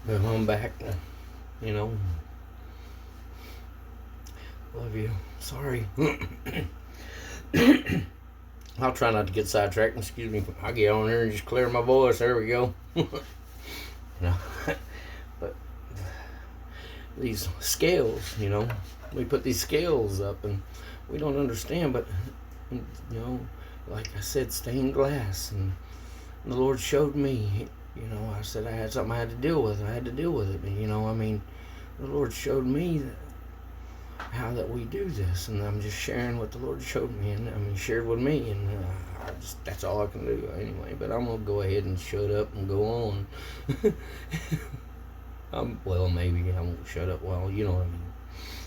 Well, I'm back. You know, love you. Sorry. I'll try not to get sidetracked. Excuse me. I'll get on there and just clear my voice. There we go. No, but these scales, we put these scales up and we don't understand. But like I said, stained glass, and the Lord showed me. I said I had something I had to deal with. I had to deal with it. The Lord showed me how that we do this, and I'm just sharing what the Lord showed me, and shared with me, and that's all I can do anyway. But I'm gonna go ahead and shut up and go on. Well, maybe I won't shut up. Well, you know what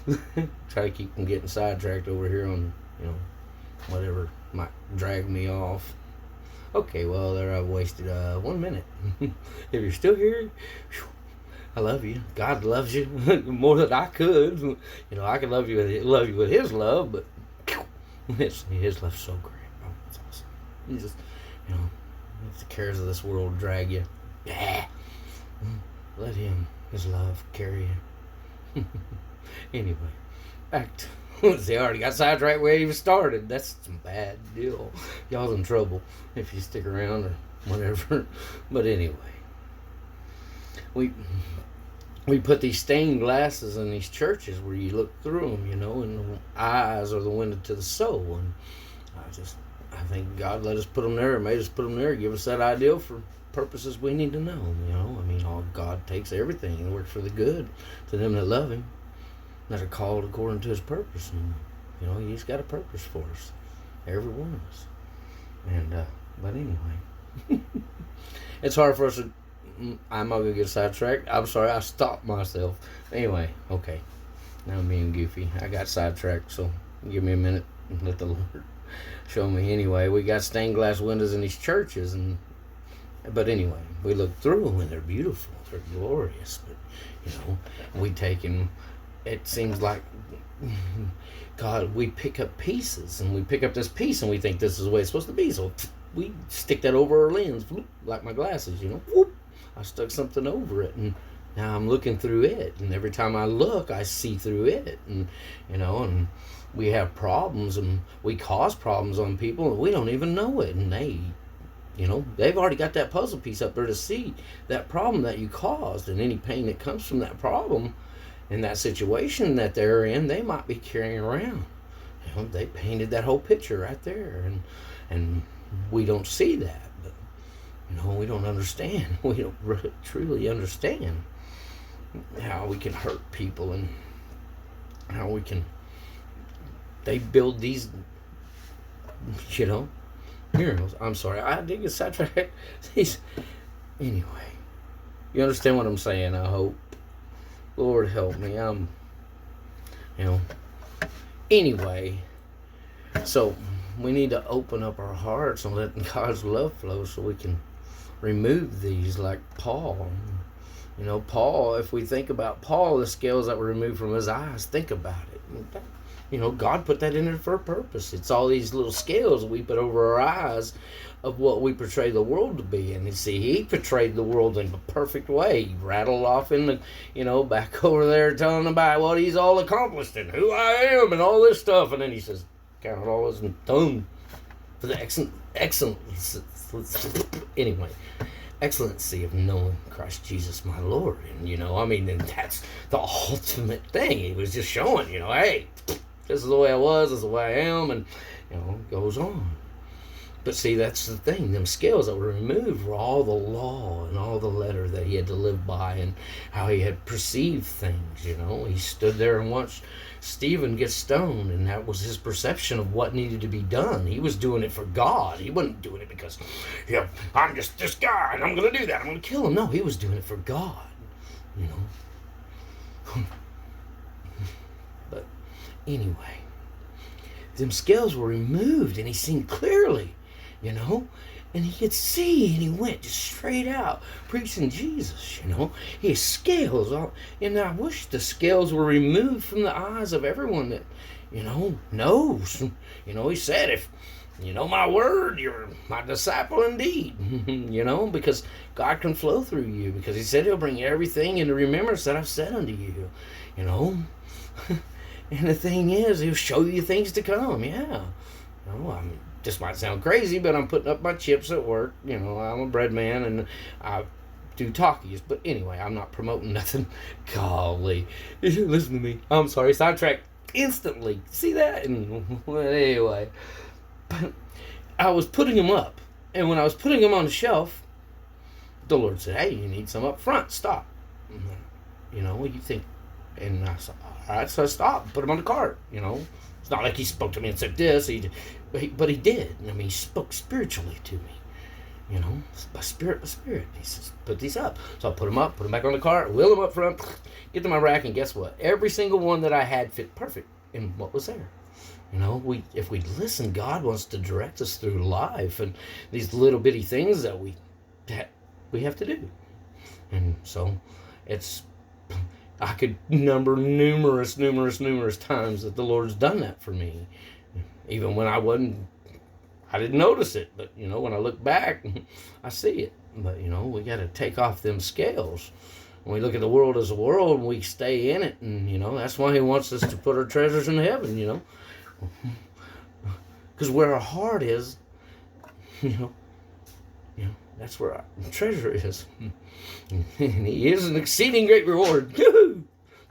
I mean. Try to keep from getting sidetracked over here on whatever might drag me off. Okay, well, there I've wasted 1 minute. If you're still here, I love you. God loves you more than I could. I could love you with His love, but His love's so great. Oh, it's awesome. You just, if the cares of this world drag you, let Him, His love, carry you. Anyway, back to. They already got sidetracked where he even started. That's some bad deal. Y'all's in trouble if you stick around or whatever. But anyway, we put these stained glasses in these churches where you look through them, and the eyes are the window to the soul. And I think God let us put them there, made us put them there, give us that idea for purposes we need to know. All God takes everything and works for the good to them that love Him, that are called according to His purpose. And He's got a purpose for us, every one of us. And but anyway, it's hard for us to. I'm not gonna get sidetracked. I'm sorry, I stopped myself. Anyway, okay, now I'm being goofy. I got sidetracked, so give me a minute and let the Lord show me. Anyway, we got stained glass windows in these churches, but anyway, we look through them and they're beautiful, they're glorious. But we take and. It seems like God, we pick up pieces, and we pick up this piece and we think this is the way it's supposed to be, so we stick that over our lens, like my glasses, whoop, I stuck something over it, and now I'm looking through it, and every time I look I see through it, and and we have problems, and we cause problems on people and we don't even know it, and they've already got that puzzle piece up there to see that problem that you caused, and any pain that comes from that problem in that situation that they're in, they might be carrying around. They painted that whole picture right there, and we don't see that. But we don't understand. We don't really, truly understand how we can hurt people, and how we can. They build these, murals. I'm sorry, I did get sidetracked. Anyway, you understand what I'm saying, I hope. Lord help me. Anyway, so we need to open up our hearts and let God's love flow so we can remove these, like Paul. Paul, if we think about Paul, the scales that were removed from his eyes, think about it. God put that in there for a purpose. It's all these little scales we put over our eyes of what we portray the world to be. And you see, he portrayed the world in a perfect way. He rattled off in the, back over there telling about what he's all accomplished and who I am and all this stuff. And then he says, count it all as done for the excellency of knowing Christ Jesus my Lord. And that's the ultimate thing. He was just showing, hey, this is the way I was, this is the way I am, and goes on. But see, that's the thing. Them scales that were removed were all the law and all the letter that he had to live by, and how he had perceived things. He stood there and watched Stephen get stoned, and that was his perception of what needed to be done. He was doing it for God. He wasn't doing it because, I'm just this guy and I'm going to do that. I'm going to kill him. No, he was doing it for God. But anyway, them scales were removed, and he seen clearly. And he could see, and he went just straight out preaching Jesus. His scales, and I wish the scales were removed from the eyes of everyone that knows. He said, if you know my word, you're my disciple indeed. Because God can flow through you, because he said he'll bring everything into remembrance that I've said unto you. And the thing is, he'll show you things to come. Yeah. This might sound crazy, but I'm putting up my chips at work. I'm a bread man, and I do talkies. But anyway, I'm not promoting nothing. Golly. Listen to me. I'm sorry. Sidetracked instantly. See that? And anyway. But I was putting them up. And when I was putting them on the shelf, the Lord said, hey, you need some up front. Stop. What do you think? And I said, all right. So I stopped. Put them on the cart. It's not like he spoke to me and said this. But he did. He spoke spiritually to me. By spirit. He says, put these up. So I put them up, put them back on the cart, wheel them up front, get to my rack, and guess what? Every single one that I had fit perfect in what was there. If we listen, God wants to direct us through life and these little bitty things that we have to do. And so I could number numerous times that the Lord's done that for me. Even when I didn't notice it, but when I look back, I see it. But we got to take off them scales. When we look at the world as a world, and we stay in it, and that's why he wants us to put our treasures in heaven. Because where our heart is, that's where our treasure is. And he is an exceeding great reward.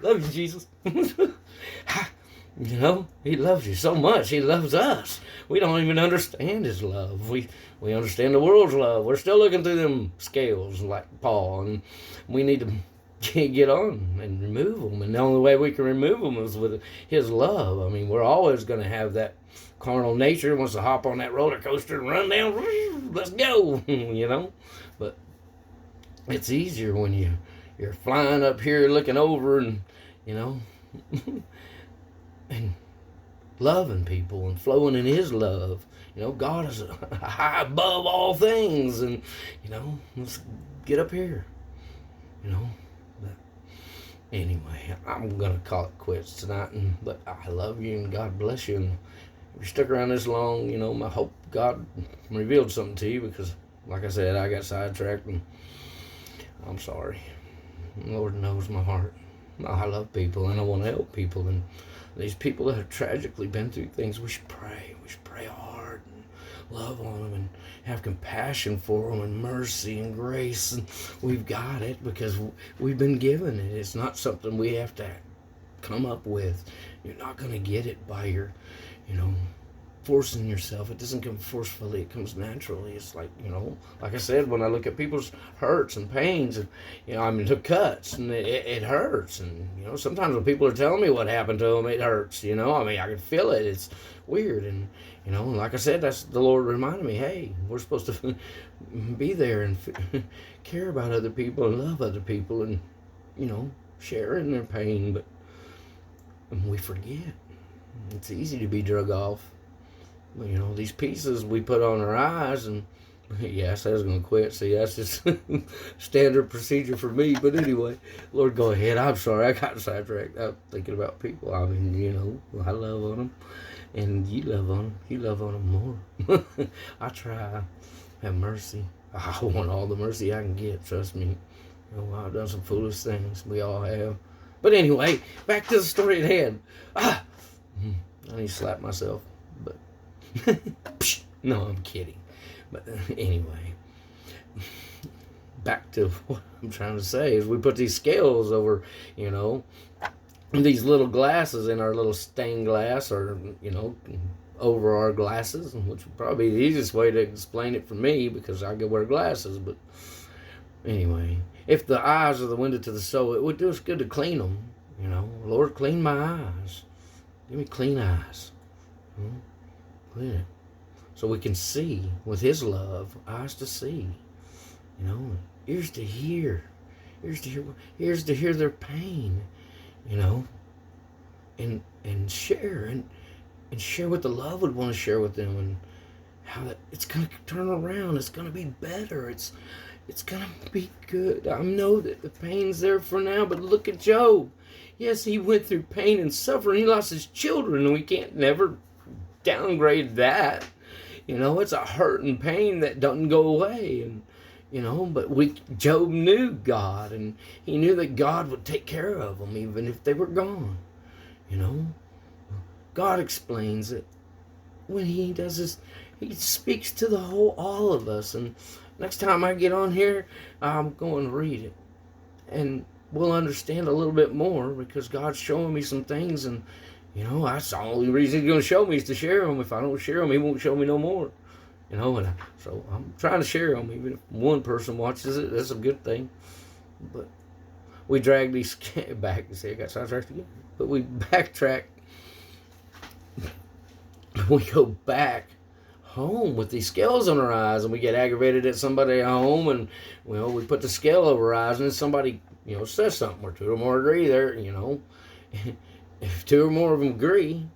Love you, Jesus. He loves you so much. He loves us. We don't even understand his love. We understand the world's love. We're still looking through them scales like Paul, and we need to get on and remove them. And the only way we can remove them is with his love. We're always going to have that carnal nature, wants to hop on that roller coaster and run down. Let's go, But it's easier when you're flying up here looking over and, and loving people and flowing in his love. God is high above all things, and let's get up here. But anyway, I'm gonna call it quits tonight. But I love you and God bless you. And if you stuck around this long, I hope God revealed something to you, because like I said, I got sidetracked and I'm sorry. The Lord knows my heart. I love people and I want to help people, and these people that have tragically been through things, we should pray. We should pray hard and love on them and have compassion for them and mercy and grace. And we've got it because we've been given it. It's not something we have to come up with. You're not going to get it by your, forcing yourself. It doesn't come forcefully. It comes naturally. It's like, like I said, when I look at people's hurts and pains and, the cuts, and it hurts. And, sometimes when people are telling me what happened to them, it hurts, I can feel it. It's weird. And, like I said, that's the Lord reminded me, hey, we're supposed to be there and care about other people and love other people and, share in their pain. But we forget. It's easy to be drug off. These pieces we put on our eyes, and yeah, I said I was going to quit. See, that's just standard procedure for me. But anyway, Lord, go ahead. I'm sorry, I got sidetracked. I'm thinking about people. I love on them, and you love on them. You love on them more. I try. Have mercy. I want all the mercy I can get. Trust me. I've done some foolish things. We all have. But anyway, back to the story at hand. I need to slap myself. But no, I'm kidding. But anyway, back to what I'm trying to say is we put these scales over, these little glasses in our little stained glass, or, over our glasses, which would probably be the easiest way to explain it for me because I could wear glasses. But anyway, if the eyes are the window to the soul, it would do us good to clean them. Lord, clean my eyes. Give me clean eyes. Clean it. So we can see with his love, eyes to see, ears to hear, ears to hear their pain, and share and share what the love would want to share with them, and how that it's going to turn around. It's going to be better. It's going to be good. I know that the pain's there for now, but look at Job. Yes, he went through pain and suffering. He lost his children, and we can't never downgrade that. It's a hurt and pain that doesn't go away. And, but Job knew God, and he knew that God would take care of them even if they were gone. God explains it when he does this. He speaks to all of us. And next time I get on here, I'm going to read it, and we'll understand a little bit more, because God's showing me some things, and that's the only reason he's going to show me is to share them. If I don't share them, he won't show me no more. So I'm trying to share them. Even if one person watches it, that's a good thing. But we drag these back. You see, I got sidetracked again. But we backtrack. We go back home with these scales on our eyes, and we get aggravated at somebody at home, and we put the scale over our eyes, and then somebody says something, or two or more agree there. If two or more of them agree,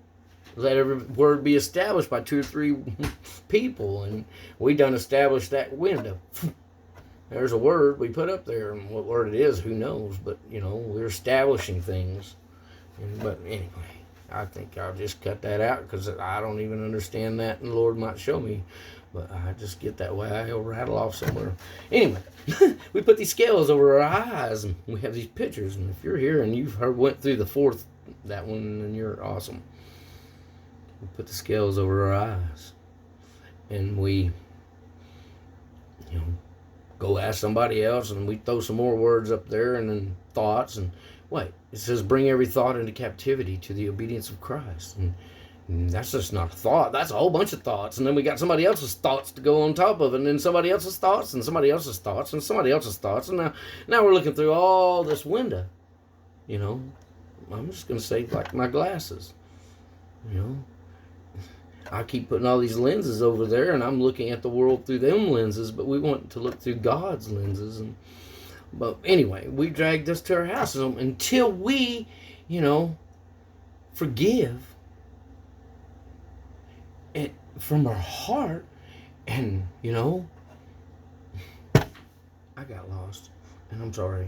let every word be established by 2 or 3 people, and we done established that window. There's a word we put up there, and what word it is, who knows? But we're establishing things. But anyway, I think I'll just cut that out, because I don't even understand that, and the Lord might show me. But I just get that way. I'll rattle off somewhere. Anyway, we put these scales over our eyes, and we have these pictures. And if you're here and you've went through the 4th, that one, then you're awesome. We put the scales over our eyes, and we, go ask somebody else, and we throw some more words up there, and then thoughts, and wait, it says bring every thought into captivity to the obedience of Christ. And that's just not a thought. That's a whole bunch of thoughts. And then we got somebody else's thoughts to go on top of it, and then somebody else's thoughts, and somebody else's thoughts, and somebody else's thoughts. And now we're looking through all this window. I'm just going to say, like my glasses. I keep putting all these lenses over there, and I'm looking at the world through them lenses, but we want to look through God's lenses. But anyway, we dragged this to our houses until we, forgive it from our heart. And, I got lost, and I'm sorry.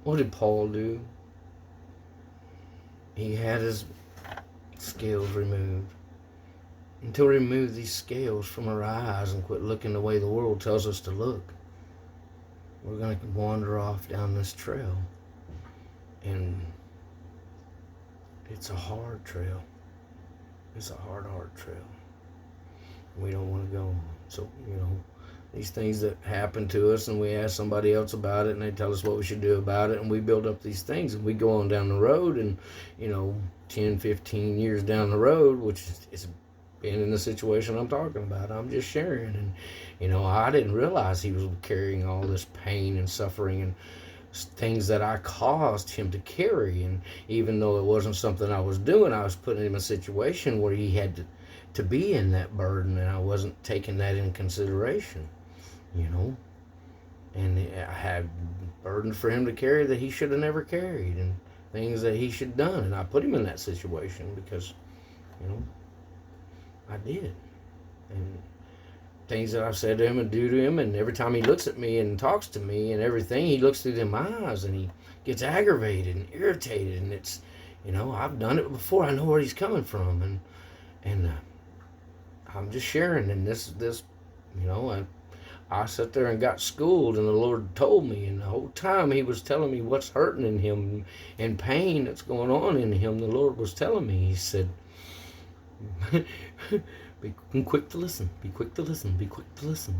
What did Paul do? He had his scales removed. Until we remove these scales from our eyes and quit looking the way the world tells us to look, we're going to wander off down this trail. And it's a hard trail. It's a hard trail. We don't want to go. So, these things that happen to us, and we ask somebody else about it, and they tell us what we should do about it, and we build up these things, and we go on down the road, and 10, 15 years down the road, which is been in the situation I'm talking about. I'm just sharing, and I didn't realize he was carrying all this pain and suffering and things that I caused him to carry. And even though it wasn't something I was doing, I was putting him in a situation where he had to be in that burden, and I wasn't taking that in consideration. And I had burden for him to carry that he should have never carried, and things that he should have done. And I put him in that situation because, I did. And things that I've said to him and do to him, and every time he looks at me and talks to me and everything, he looks through them eyes, and he gets aggravated and irritated. And it's, I've done it before. I know where he's coming from. And I'm just sharing. And this, I sat there and got schooled, and the Lord told me, and the whole time he was telling me what's hurting in him and pain that's going on in him. The Lord was telling me, he said, be quick to listen, be quick to listen, be quick to listen.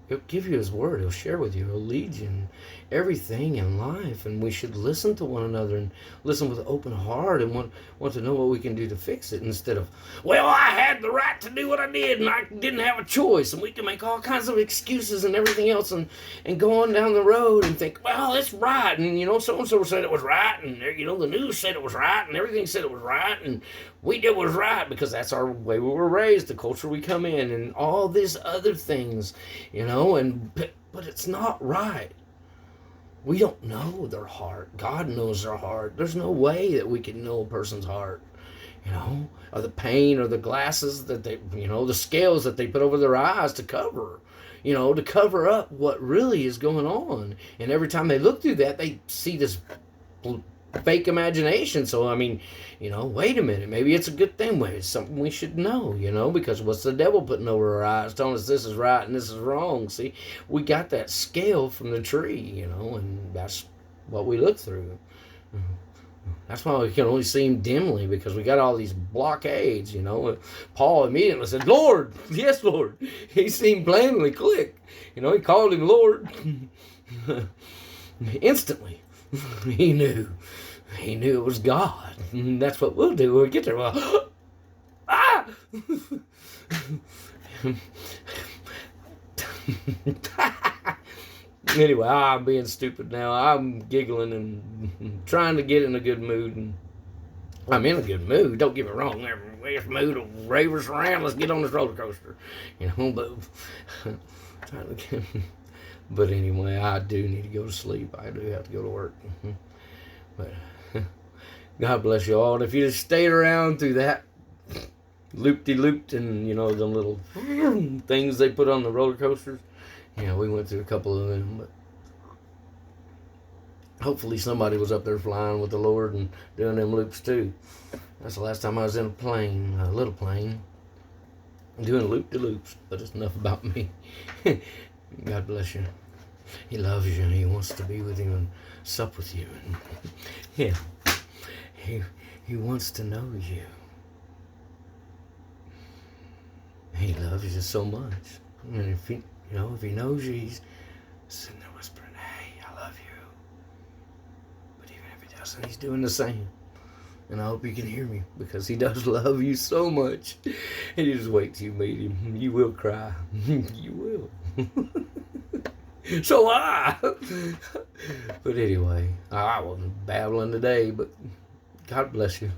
He'll give you his word. He'll share with you. He'll lead you in everything in life. And we should listen to one another and listen with an open heart and want to know what we can do to fix it, instead of, well, I had the right to do what I did and I didn't have a choice. And we can make all kinds of excuses and everything else and go on down the road and think, well, it's right. And, so-and-so said it was right. And, the news said it was right. And everything said it was right. And we did what was right because that's our way we were raised, the culture we come in, and all these other things, but it's not right. We don't know their heart. God knows their heart. There's no way that we can know a person's heart, or the pain, or the glasses that they, the scales that they put over their eyes to cover, to cover up what really is going on. And every time they look through that, they see this fake imagination. So, I mean, wait a minute. Maybe it's a good thing. Maybe it's something we should know, because what's the devil putting over our eyes, telling us this is right and this is wrong? See, we got that scale from the tree, and that's what we look through. That's why we can only see him dimly, because we got all these blockades, Paul immediately said, Lord, yes, Lord. He seen plainly, click. He called him Lord. Instantly, he knew. He knew it was God. And that's what we'll do when we get there. Well, ah! Anyway, I'm being stupid now. I'm giggling and trying to get in a good mood. And I'm in a good mood. Don't get me wrong. This mood will rave us around. Let's get on this roller coaster. But trying to get. But anyway, I do need to go to sleep. I do have to go to work. But God bless you all. And if you just stayed around through that loop-de-looped and, the little things they put on the roller coasters, we went through a couple of them. But hopefully somebody was up there flying with the Lord and doing them loops too. That's the last time I was in a little plane, doing loop-de-loops. But it's enough about me. God bless you. He loves you and he wants to be with you and sup with you. And he wants to know you. He loves you so much. And if he knows you, he's sitting there whispering, hey, I love you. But even if he doesn't, he's doing the same. And I hope you can hear me, because he does love you so much. And you just wait till you meet him. You will cry. You will. So but anyway, I wasn't babbling today, but God bless you.